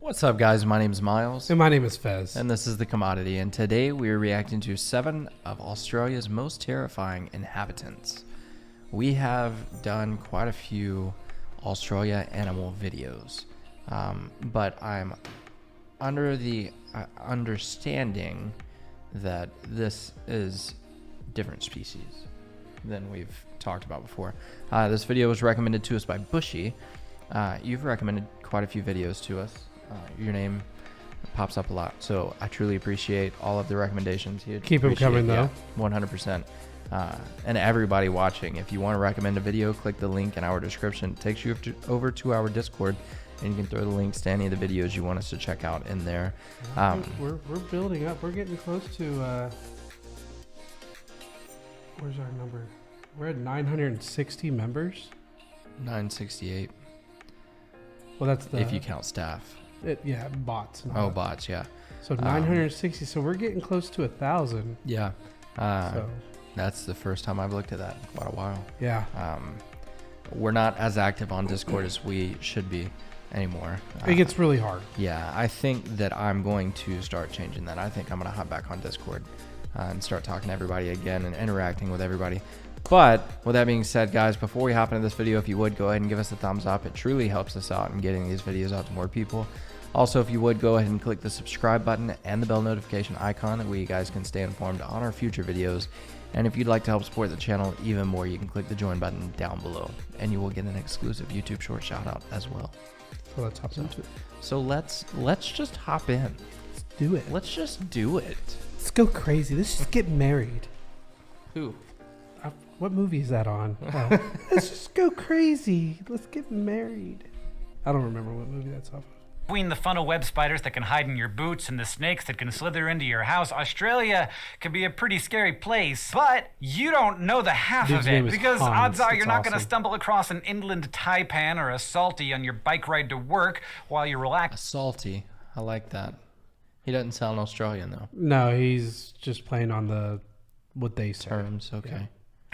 What's up, guys? My name is Miles. And my name is Fez. And this is The Commodity. And today we are reacting to 7 of Australia's most terrifying inhabitants. We have done quite a few Australia animal videos. But I'm under the understanding that this is different species than we've talked about before. This video was recommended to us by Bushy. You've recommended quite a few videos to us. Your name pops up a lot, so I truly appreciate all of the recommendations. Keep them coming, though. 100%. And everybody watching, if you want to recommend a video, click the link in our description. It takes you over to our Discord, and you can throw the links to any of the videos you want us to check out in there. We're building up. We're getting close to where's our number? We're at 960 members. 968. Well, that's the if you count staff. Yeah, bots. Oh, bots, yeah. So 960. So we're getting close to 1,000. Yeah. So that's the first time I've looked at that in quite a while. Yeah. We're not as active on Discord as we should be anymore. It gets really hard. Yeah, I think that I'm going to start changing that. I think I'm going to hop back on Discord and start talking to everybody again and interacting with everybody. But with that being said, guys, before we hop into this video, if you would go ahead and give us a thumbs up, it truly helps us out in getting these videos out to more people. Also, if you would go ahead and click the subscribe button and the bell notification icon, that way you guys can stay informed on our future videos. And if you'd like to help support the channel even more, you can click the join button down below, and you will get an exclusive YouTube short shout out as well. So let's hop into it. So let's just hop in. Let's do it. Let's just do it. Let's go crazy. Let's just get married. Who? What movie is that on? Oh, let's just go crazy. Let's get married. I don't remember what movie that's off of. Between the funnel web spiders that can hide in your boots and the snakes that can slither into your house, Australia can be a pretty scary place. But you don't know the half of it, because odds are you're not going to stumble across an inland taipan or a salty on your bike ride to work while you relax. A salty. I like that. He doesn't sound Australian, though. No, he's just playing on the what they say. Terms, okay. Yeah.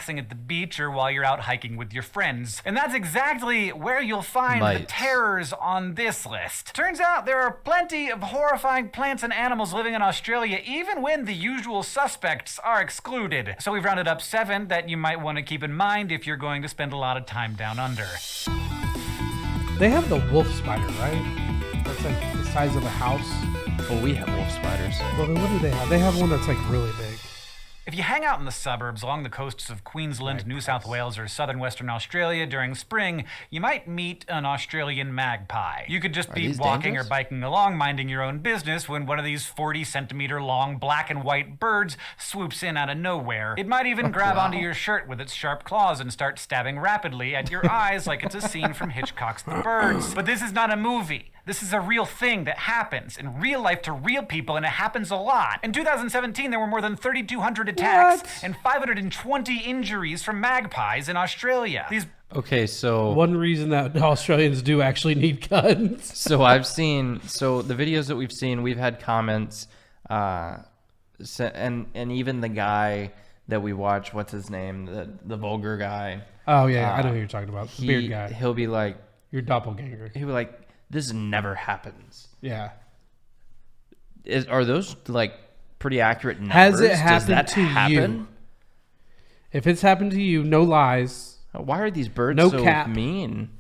At the beach or while you're out hiking with your friends. And that's exactly where you'll find the terrors on this list. Turns out there are plenty of horrifying plants and animals living in Australia, even when the usual suspects are excluded. So we've rounded up 7 that you might want to keep in mind if you're going to spend a lot of time down under. They have the wolf spider, right? That's like the size of a house. Well, we have wolf spiders. Well, then what do they have? They have one that's like really big. If you hang out in the suburbs along the coasts of Queensland, New South Wales, or southern Western Australia during spring, you might meet an Australian magpie. You could just be walking or biking along, minding your own business, when one of these 40-centimeter long black and white birds swoops in out of nowhere. It might even grab onto your shirt with its sharp claws and start stabbing rapidly at your eyes like it's a scene from Hitchcock's The Birds. But this is not a movie. This is a real thing that happens in real life to real people, and it happens a lot. In 2017, there were more than 3,200 attacks and 520 injuries from magpies in Australia. Okay, so one reason that Australians do actually need guns. So I've seen, so the videos that we've seen, we've had comments, and even the guy that we watch, what's his name, the vulgar guy. Oh yeah, I know who you're talking about. The beard guy. He'll be like, your doppelganger. He'll be like, this never happens. Yeah. Are those like pretty accurate numbers? Has it happened to you? If it's happened to you, no lies. Why are these birds so mean?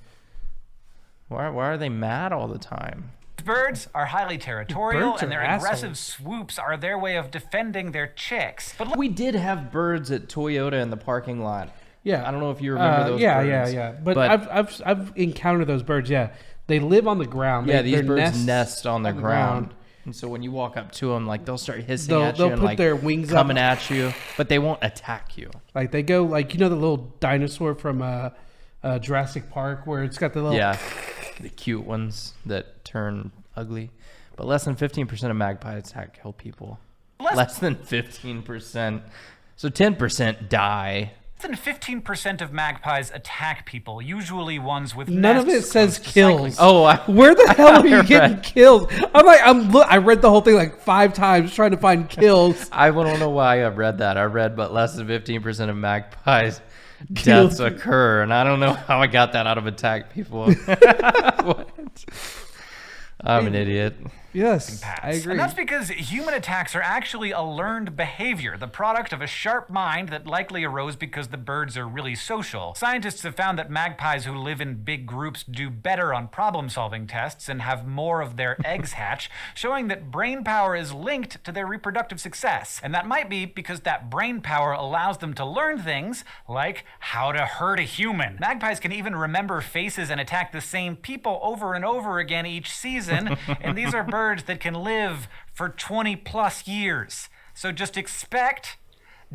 Why are they mad all the time? Birds are highly territorial, and their aggressive swoops are their way of defending their chicks. But we did have birds at Toyota in the parking lot. Yeah. I don't know if you remember those birds. Yeah. But I've encountered those birds, yeah. They live on the ground. Yeah, these birds nest on the ground. And so when you walk up to them, like they'll start hissing at you and put like their wings coming at you, but they won't attack you. Like they go, like, you know, the little dinosaur from Jurassic Park where it's got the little the cute ones that turn ugly. But less than 15% of magpie attack kill people. Less than 15%. So 10% die. Less than 15% of magpies attack people, usually ones with none of it says kills. Oh, where the hell are you getting killed? I read the whole thing like 5 times trying to find kills. I don't know why I read that. I read, but less than 15% of magpies deaths occur, and I don't know how I got that out of attack people. What? I'm an idiot. Yes, I agree. And that's because human attacks are actually a learned behavior, the product of a sharp mind that likely arose because the birds are really social. Scientists have found that magpies who live in big groups do better on problem-solving tests and have more of their eggs hatch, showing that brain power is linked to their reproductive success. And that might be because that brain power allows them to learn things like how to hurt a human. Magpies can even remember faces and attack the same people over and over again each season, and these are birds that can live for 20 plus years. So just expect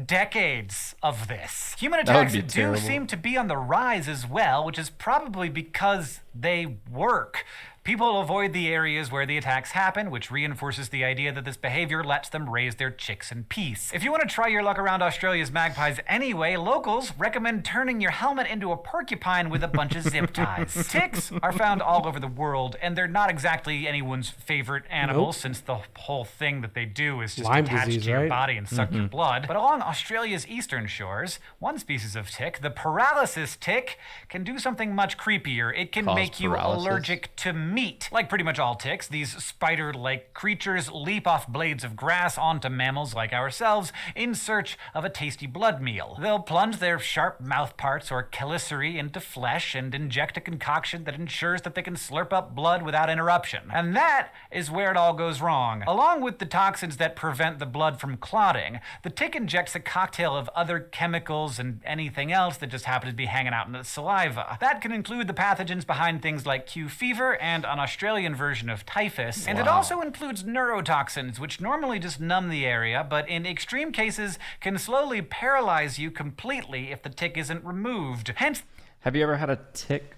decades of this. Human attacks do seem to be on the rise as well, which is probably because they work. People avoid the areas where the attacks happen, which reinforces the idea that this behavior lets them raise their chicks in peace. If you want to try your luck around Australia's magpies anyway, locals recommend turning your helmet into a porcupine with a bunch of zip ties. Ticks are found all over the world, and they're not exactly anyone's favorite animal, since the whole thing that they do is just attach to your body and suck your blood. But along Australia's eastern shores, one species of tick, the paralysis tick, can do something much creepier. It can make you allergic to meat. Like pretty much all ticks, these spider-like creatures leap off blades of grass onto mammals like ourselves in search of a tasty blood meal. They'll plunge their sharp mouth parts or chelicerae into flesh and inject a concoction that ensures that they can slurp up blood without interruption. And that is where it all goes wrong. Along with the toxins that prevent the blood from clotting, the tick injects a cocktail of other chemicals and anything else that just happens to be hanging out in the saliva. That can include the pathogens behind things like Q fever and an Australian version of typhus, and it also includes neurotoxins, which normally just numb the area, but in extreme cases can slowly paralyze you completely if the tick isn't removed. Hence, have you ever had a tick?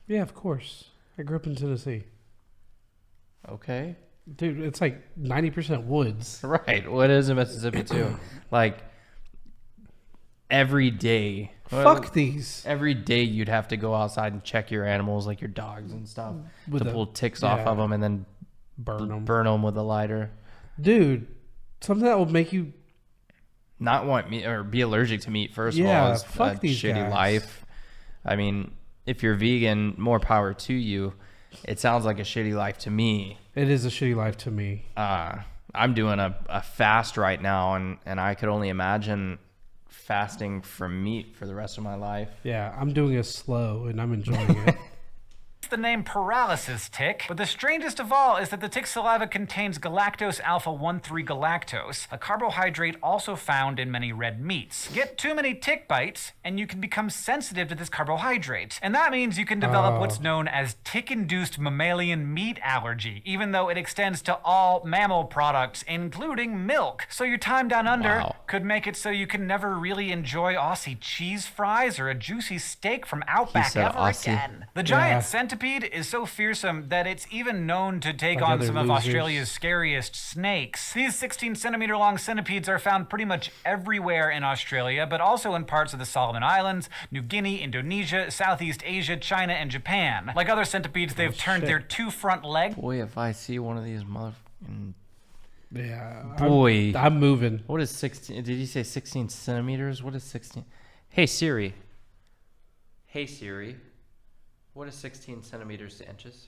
Yeah, of course. I grew up in Tennessee. Okay. Dude, it's like 90% woods. Right. What is in Mississippi too? Like every day. Fuck these. Every day you'd have to go outside and check your animals, like your dogs and stuff, to pull ticks off of them and then burn them with a lighter. Dude, something that will make you not want meat or be allergic to meat. First of all, is fuck a these shitty guys. life. I mean, if you're vegan, more power to you. It sounds like a shitty life to me. It is a shitty life to me. I'm doing a fast right now, and I could only imagine fasting from meat for the rest of my life. Yeah, I'm doing it slow and I'm enjoying it. the name paralysis tick, but the strangest of all is that the tick's saliva contains galactose alpha-1,3 galactose, a carbohydrate also found in many red meats. Get too many tick bites and you can become sensitive to this carbohydrate, and that means you can develop what's known as tick-induced mammalian meat allergy, even though it extends to all mammal products, including milk. So your time down under could make it so you can never really enjoy Aussie cheese fries or a juicy steak from Outback ever again. The giant centipede is so fearsome that it's even known to take on some of Australia's scariest snakes. These 16-centimeter long centipedes are found pretty much everywhere in Australia, but also in parts of the Solomon Islands, New Guinea, Indonesia, Southeast Asia, China, and Japan. Like other centipedes, they've turned their two front legs. Boy, if I see one of these motherfucking... Yeah. Boy. I'm moving. What is 16? Did you say 16 centimeters? What is 16? Hey, Siri. Hey, Siri. What is 16 centimeters to inches?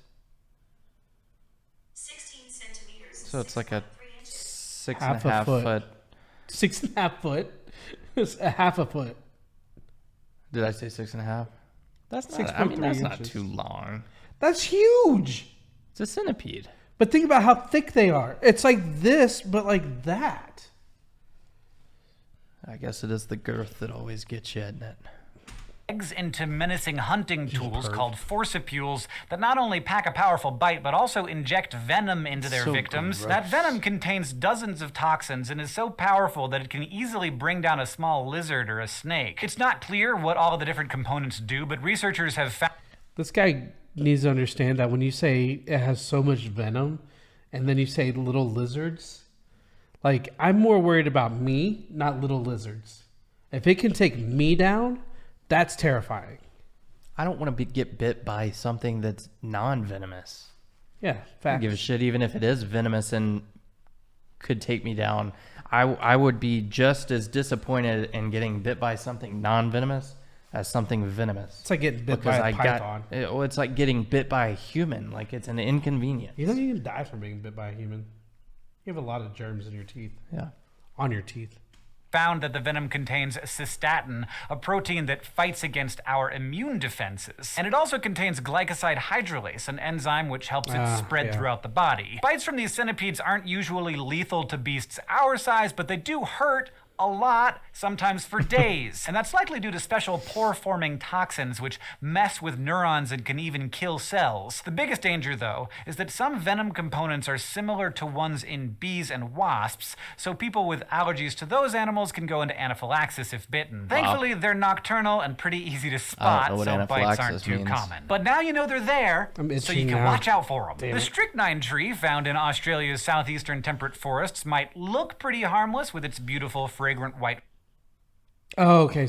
16 centimeters. So it's like a 6.5 Half a foot. foot. 6.5 foot. It's a half a foot. Did I say 6.5? That's not, 6.3 I mean, that's not inches. too long. That's huge. It's a centipede. But think about how thick they are. It's like this, but like that. I guess it is the girth that always gets you, isn't it? Into menacing hunting tools called forcipules that not only pack a powerful bite but also inject venom into their victims. Gross. That venom contains dozens of toxins and is so powerful that it can easily bring down a small lizard or a snake. It's not clear what all of the different components do, but researchers have found... This guy needs to understand that when you say it has so much venom and then you say little lizards, like, I'm more worried about me, not little lizards. If it can take me down, that's terrifying. I don't want to get bit by something that's non-venomous. Yeah, I don't fact. give a shit even if it is venomous and could take me down. I would be just as disappointed in getting bit by something non-venomous as something venomous. It's like getting bit by a python. It's like getting bit by a human. Like, it's an inconvenience. You know you can die from being bit by a human. You have a lot of germs in your teeth. Yeah. On your teeth. Found that the venom contains cystatin, a protein that fights against our immune defenses. And it also contains glycoside hydrolase, an enzyme which helps it spread throughout the body. Bites from these centipedes aren't usually lethal to beasts our size, but they do hurt a lot, sometimes for days. And that's likely due to special pore-forming toxins which mess with neurons and can even kill cells. The biggest danger, though, is that some venom components are similar to ones in bees and wasps, so people with allergies to those animals can go into anaphylaxis if bitten. Thankfully, they're nocturnal and pretty easy to spot, so bites aren't too common. But now you know they're there, so you can watch out for them. The Streychnine Tree, found in Australia's southeastern temperate forests, might look pretty harmless with its beautiful fragrant white okay.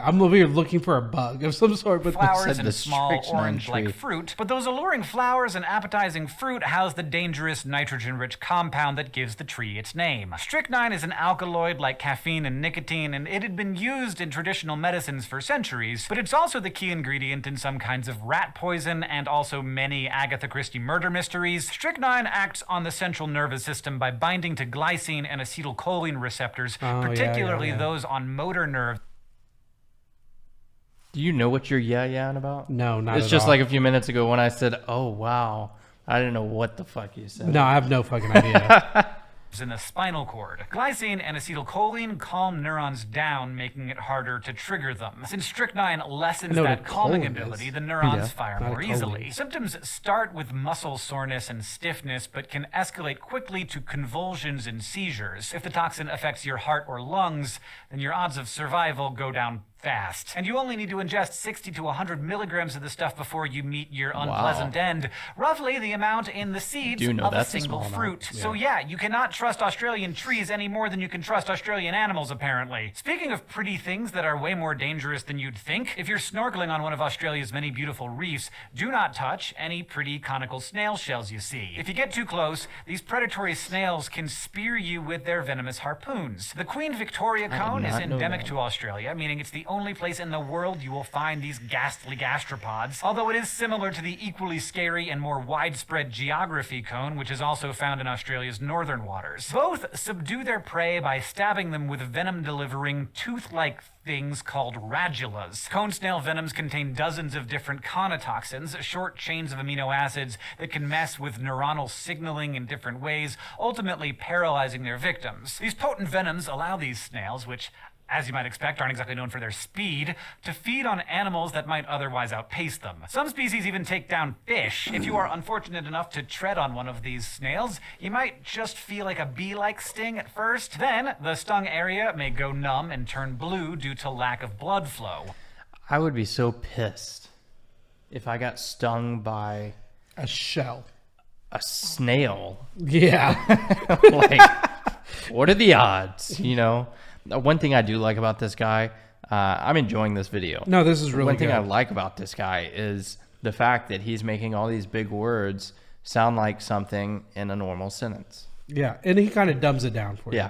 I'm over here looking for a bug of some sort, but flowers and small orange-like fruit. But those alluring flowers and appetizing fruit house the dangerous nitrogen-rich compound that gives the tree its name. Strychnine is an alkaloid like caffeine and nicotine, and it had been used in traditional medicines for centuries, but it's also the key ingredient in some kinds of rat poison and also many Agatha Christie murder mysteries. Strychnine acts on the central nervous system by binding to glycine and acetylcholine receptors, particularly those on motor nerve. Do you know what you're yeah-yaing about? No, not It's at just all. like a few minutes ago when I said, oh, wow. I didn't know what the fuck you said. No, I have no fucking idea. In the spinal cord. Glycine and acetylcholine calm neurons down, making it harder to trigger them. Since strychnine lessens that calming ability, the neurons fire more easily. Symptoms start with muscle soreness and stiffness, but can escalate quickly to convulsions and seizures. If the toxin affects your heart or lungs, then your odds of survival go down fast. And you only need to ingest 60 to 100 milligrams of the stuff before you meet your unpleasant end. Roughly the amount in the seeds of a single fruit. So yeah, you cannot trust Australian trees any more than you can trust Australian animals, apparently. Speaking of pretty things that are way more dangerous than you'd think, if you're snorkeling on one of Australia's many beautiful reefs, do not touch any pretty conical snail shells you see. If you get too close, these predatory snails can spear you with their venomous harpoons. The Queen Victoria cone is endemic to Australia, meaning it's the only place in the world you will find these ghastly gastropods, although it is similar to the equally scary and more widespread geography cone, which is also found in Australia's northern waters. Both subdue their prey by stabbing them with venom-delivering, tooth-like things called radulas. Cone snail venoms contain dozens of different conotoxins, short chains of amino acids that can mess with neuronal signaling in different ways, ultimately paralyzing their victims. These potent venoms allow these snails, which, as you might expect, aren't exactly known for their speed, to feed on animals that might otherwise outpace them. Some species even take down fish. If you are unfortunate enough to tread on one of these snails, you might just feel like a bee-like sting at first. Then, the stung area may go numb and turn blue due to lack of blood flow. I would be so pissed if I got stung by a shell. A snail. Yeah. Like, what are the odds, you know? One thing I do like about this guy, I'm enjoying this video. No, this is really One thing good. I like about this guy is the fact that he's making all these big words sound like something in a normal sentence. Yeah, and he kind of dumbs it down for you. Yeah.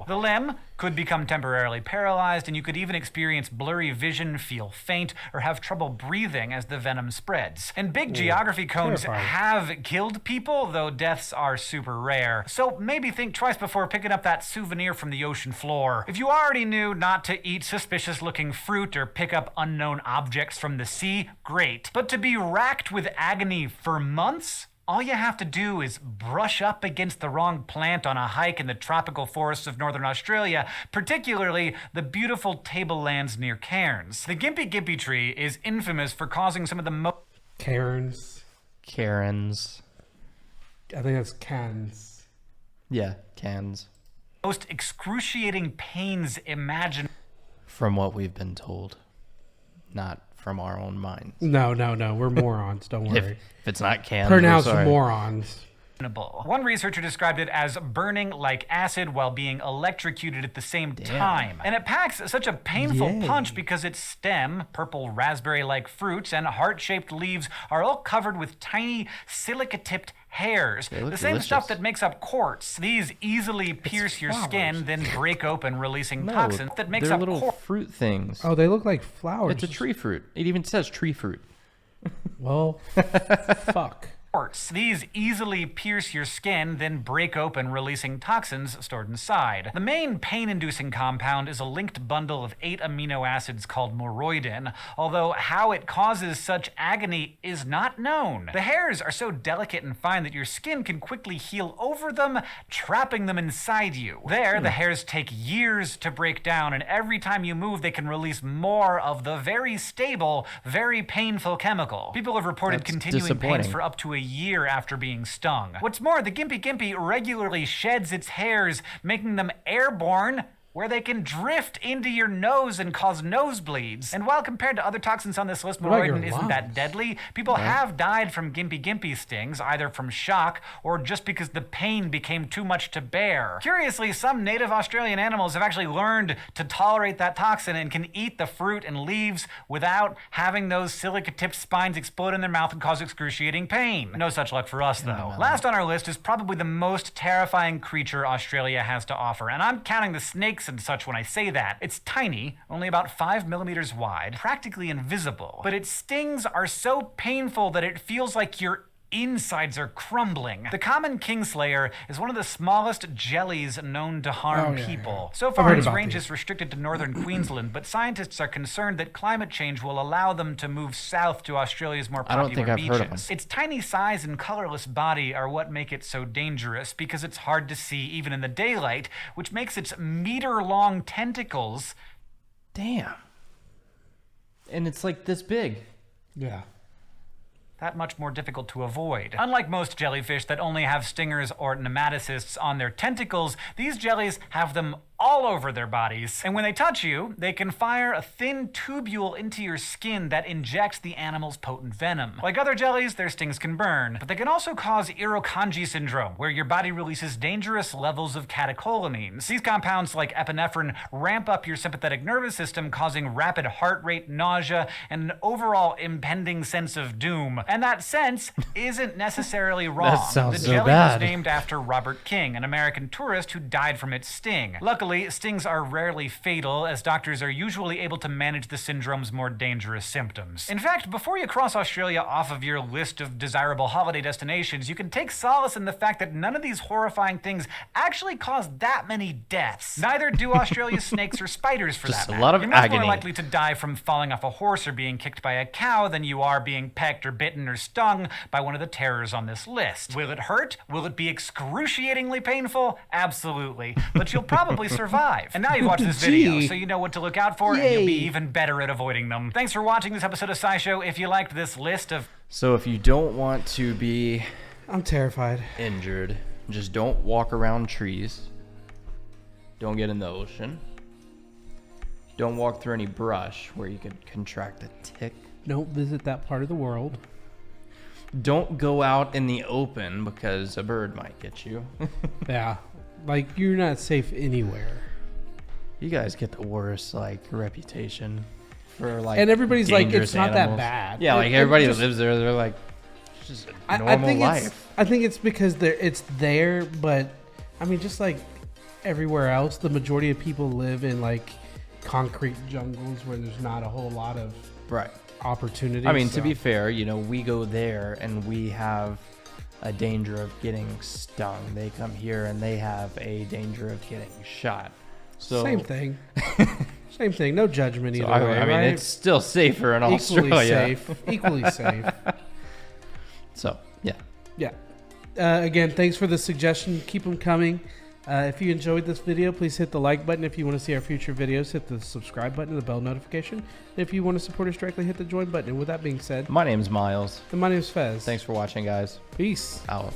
The limb could become temporarily paralyzed, and you could even experience blurry vision, feel faint, or have trouble breathing as the venom spreads. And big geography cones have killed people, though deaths are super rare. So maybe think twice before picking up that souvenir from the ocean floor. If you already knew not to eat suspicious-looking fruit or pick up unknown objects from the sea, great. But to be racked with agony for months? All you have to do is brush up against the wrong plant on a hike in the tropical forests of northern Australia, particularly the beautiful tablelands near cairns. The Gympie tree is infamous for causing some of the most... Karens. I think that's cans. Yeah, cans. Most excruciating pains imaginable. From what we've been told. Not from our own minds. No. We're morons. Don't worry. If it's not cans, pronounced morons. One researcher described it as burning like acid while being electrocuted at the same time. And it packs such a painful punch because its stem, purple raspberry-like fruits, and heart-shaped leaves are all covered with tiny silica-tipped hairs. The same stuff that makes up quartz. These easily pierce your skin, then break open, releasing toxins that makes up little fruit things. Oh, they look like flowers. It's a tree fruit. It even says tree fruit. Well, fuck. These easily pierce your skin, then break open, releasing toxins stored inside. The main pain-inducing compound is a linked bundle of 8 amino acids called moroidin, although how it causes such agony is not known. The hairs are so delicate and fine that your skin can quickly heal over them, trapping them inside you. There, the hairs take years to break down, and every time you move, they can release more of the very stable, very painful chemical. People have reported continuing pains for up to a year after being stung. What's more, the Gympie regularly sheds its hairs, making them airborne, where they can drift into your nose and cause nosebleeds. And while compared to other toxins on this list, moroidin isn't that deadly, people have died from Gympie stings, either from shock or just because the pain became too much to bear. Curiously, some native Australian animals have actually learned to tolerate that toxin and can eat the fruit and leaves without having those silica-tipped spines explode in their mouth and cause excruciating pain. No such luck for us, though. Last on our list is probably the most terrifying creature Australia has to offer, and I'm counting the snakes and such when I say that. It's tiny, only about 5 millimeters wide, practically invisible, but its stings are so painful that it feels like your insides are crumbling. The common kingslayer is one of the smallest jellies known to harm people. So far, its range is restricted to northern Queensland, but scientists are concerned that climate change will allow them to move south to Australia's more popular beaches. Its tiny size and colorless body are what make it so dangerous, because it's hard to see even in the daylight, which makes its meter-long tentacles... Damn. And it's like this big. Yeah. That much more difficult to avoid. Unlike most jellyfish that only have stingers or nematocysts on their tentacles, these jellies have them all over their bodies. And when they touch you, they can fire a thin tubule into your skin that injects the animal's potent venom. Like other jellies, their stings can burn, but they can also cause Irukandji syndrome, where your body releases dangerous levels of catecholamines. These compounds, like epinephrine, ramp up your sympathetic nervous system, causing rapid heart rate, nausea, and an overall impending sense of doom. And that sense isn't necessarily wrong. That sounds the jelly so bad. was named after Robert King, an American tourist who died from its sting. Luckily, stings are rarely fatal, as doctors are usually able to manage the syndrome's more dangerous symptoms. In fact, before you cross Australia off of your list of desirable holiday destinations, you can take solace in the fact that none of these horrifying things actually cause that many deaths. Neither do Australia's snakes or spiders, for that matter. A lot of You're much agony. more likely to die from falling off a horse or being kicked by a cow than you are being pecked or bitten or stung by one of the terrors on this list. Will it hurt? Will it be excruciatingly painful? Absolutely. But you'll probably survive. And now you've watched this video, so you know what to look out for, and you'll be even better at avoiding them. Thanks for watching this episode of SciShow. If you liked this list of... So if you don't want to be... I'm terrified. Injured, just don't walk around trees. Don't get in the ocean. Don't walk through any brush where you could contract a tick. Don't visit that part of the world. Don't go out in the open because a bird might get you. Yeah. Like, you're not safe anywhere. You guys get the worst, like, reputation for, like, and everybody's like, it's not animals. that bad. Yeah, like, everybody who lives there, they're like, it's just a normal life. I think it's because it's there, but, I mean, just like everywhere else, the majority of people live in, like, concrete jungles where there's not a whole lot of opportunity. I mean, to be fair, you know, we go there and we have a danger of getting stung. They come here and they have a danger of getting shot. So same thing. Same thing. No judgment either way. I mean, right? it's still safer in Australia. Equally safe. So, yeah. Yeah. Again, thanks for the suggestion. Keep them coming. If you enjoyed this video, please hit the like button. If you want to see our future videos, hit the subscribe button and the bell notification. And if you want to support us directly, hit the join button. And with that being said, My name's Miles. and my name's Fez. Thanks for watching, guys. Peace Out.